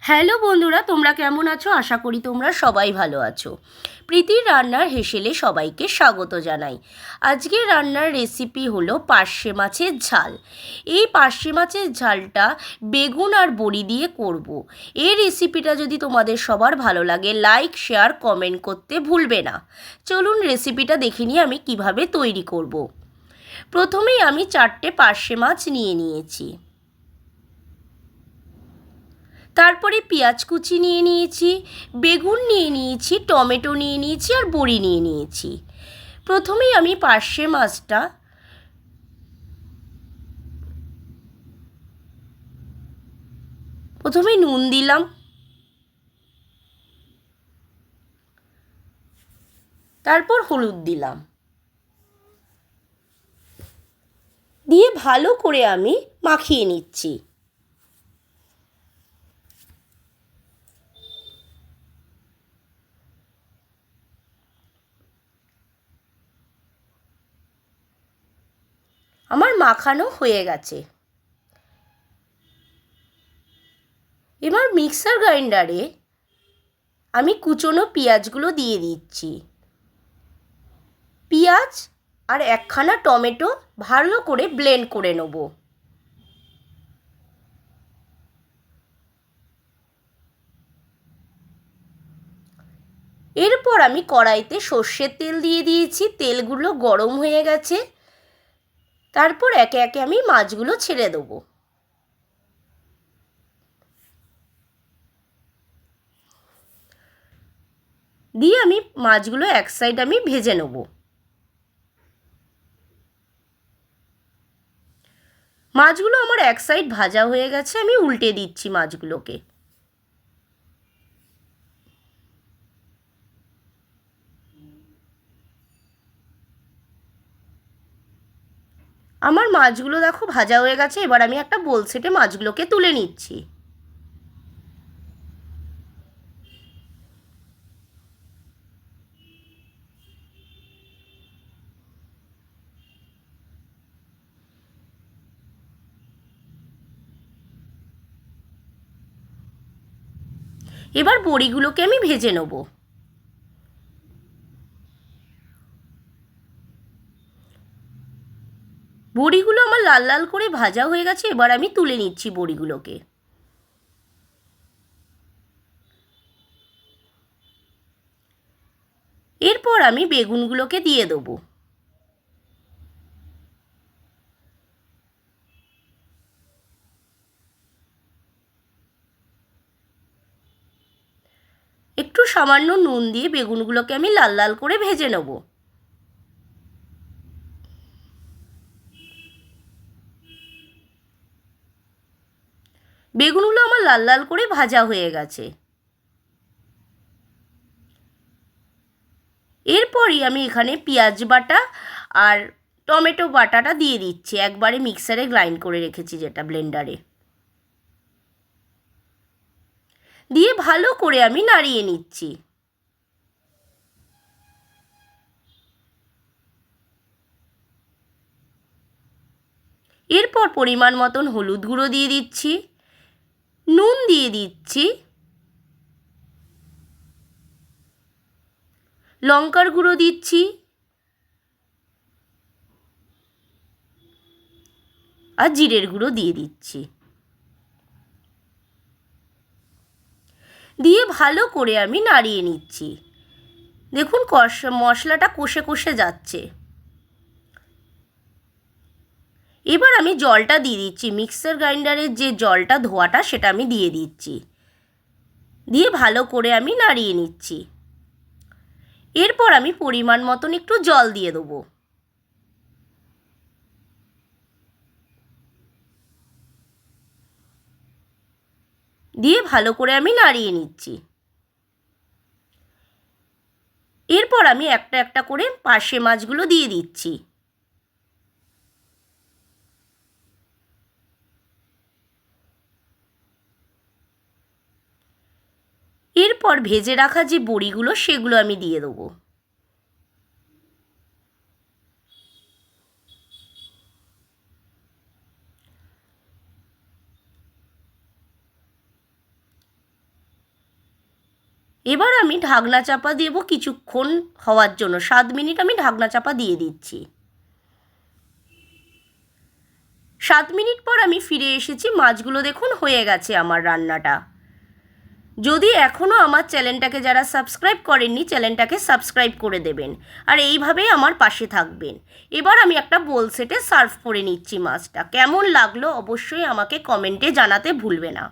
Hello বন্ধুরা, তোমরা কেমন আছো? আশা করি তোমরা সবাই ভালো আছো। প্রীতির রান্নার হেসেলে সবাইকে স্বাগত জানাই। আজকের রান্নার রেসিপি হলো পার্শে মাছের ঝাল। এই পার্শে মাছের ঝালটা বেগুন আর বড়ি দিয়ে করব। এই রেসিপিটা যদি তোমাদের সবার ভালো লাগে, লাইক, শেয়ার, কমেন্ট করতে ভুলবে না। চলুন রেসিপিটা দেখে নিই আমি কিভাবে তৈরি করব। প্রথমেই আমি 4টে পার্শে মাছ নিয়ে নিয়েছি। তারপরে পেঁয়াজ কুচি নিয়ে নিয়েছি, বেগুন নিয়ে নিয়েছি, টমেটো নিয়ে নিয়েছি আর বড়ি নিয়ে নিয়েছি। প্রথমেই আমি পার্শে মাছটা নুন দিলাম, তারপর হলুদ দিলাম, দিয়ে ভালো করে আমি মাখিয়ে নিচ্ছি। আমার মাখানো হয়ে গেছে। এবার মিক্সার গ্রাইন্ডারে আমি কুচনো পেঁয়াজগুলো দিয়ে দিচ্ছি। পেঁয়াজ আর একখানা টমেটো ভালো করে ব্লেন্ড করে নেব। এরপর আমি কড়াইতে সর্ষের তেল দিয়ে দিয়েছি। তেলগুলো গরম হয়ে গেছে। তারপর একে একে আমি মাছগুলো ছেড়ে দেবো। দিয়ে আমি মাছগুলো এক সাইড আমি ভেজে নেব। মাছগুলো আমার এক সাইড ভাজা হয়ে গেছে, আমি উল্টে দিচ্ছি মাছগুলোকে। আমার মাছগুলো দেখো ভাজা হয়ে গেছে। এবার আমি একটা বোল সেটে মাছগুলোকে তুলে নিচ্ছি। এবার বড়িগুলোকে আমি ভেজে নেব। বড়িগুলো আমার লাল লাল করে ভাজা হয়ে গেছে। এবার আমি তুলে নিচ্ছি বড়িগুলোকে। এরপর আমি বেগুনগুলোকে দিয়ে দেবো। একটু সামান্য নুন দিয়ে বেগুনগুলোকে আমি লাল লাল করে ভেজে নেব। বেগুনগুলো আমার লাল লাল করে ভাজা হয়ে গেছে। এরপরই আমি এখানে পেঁয়াজ বাটা আর টমেটো বাটাটা দিয়ে দিচ্ছি। একবারে মিক্সারে গ্রাইন্ড করে রেখেছি, যেটা ব্লেন্ডারে দিয়ে ভালো করে আমি নাড়িয়ে নিচ্ছি। এরপর পরিমাণ মতন হলুদ গুঁড়ো দিয়ে দিচ্ছি, নুন দিয়ে দিচ্ছি, লঙ্কার গুঁড়ো দিচ্ছি আর জিরের গুঁড়ো দিয়ে দিচ্ছি। দিয়ে ভালো করে আমি নাড়িয়ে নিচ্ছি। দেখুন মশলাটা কষে কষে যাচ্ছে। এবার আমি জলটা দিয়ে দিচ্ছি। মিক্সার গ্রাইন্ডারের যে জলটা ধোয়াটা সেটা আমি দিয়ে দিচ্ছি। দিয়ে ভালো করে আমি নাড়িয়ে নিচ্ছি। এরপর আমি পরিমাণ মতন একটু জল দিয়ে দেবো। দিয়ে ভালো করে আমি নাড়িয়ে নিচ্ছি। এরপর আমি একটা একটা করে পার্শে মাছগুলো দিয়ে দিচ্ছি। এরপর ভেজে রাখা যে বড়িগুলো সেগুলো আমি দিয়ে দেবো। এবার আমি ঢাকনা চাপা দেবো কিছুক্ষণ হওয়ার জন্য। 7 মিনিট আমি ঢাকনা চাপা দিয়ে দিচ্ছি। 7 মিনিট পর আমি ফিরে এসেছি। মাছগুলো দেখুন হয়ে গেছে আমার রান্নাটা। যদি এখনও আমার চ্যানেলটাকে যারা সাবস্ক্রাইব করেননি, চ্যানেলটাকে সাবস্ক্রাইব করে দেবেন আর এইভাবেই আমার পাশে থাকবেন। এবার আমি একটা বোল সেটে সার্ভ করে নিচ্ছি মাছটা। কেমন লাগলো অবশ্যই আমাকে কমেন্টে জানাতে ভুলবে না।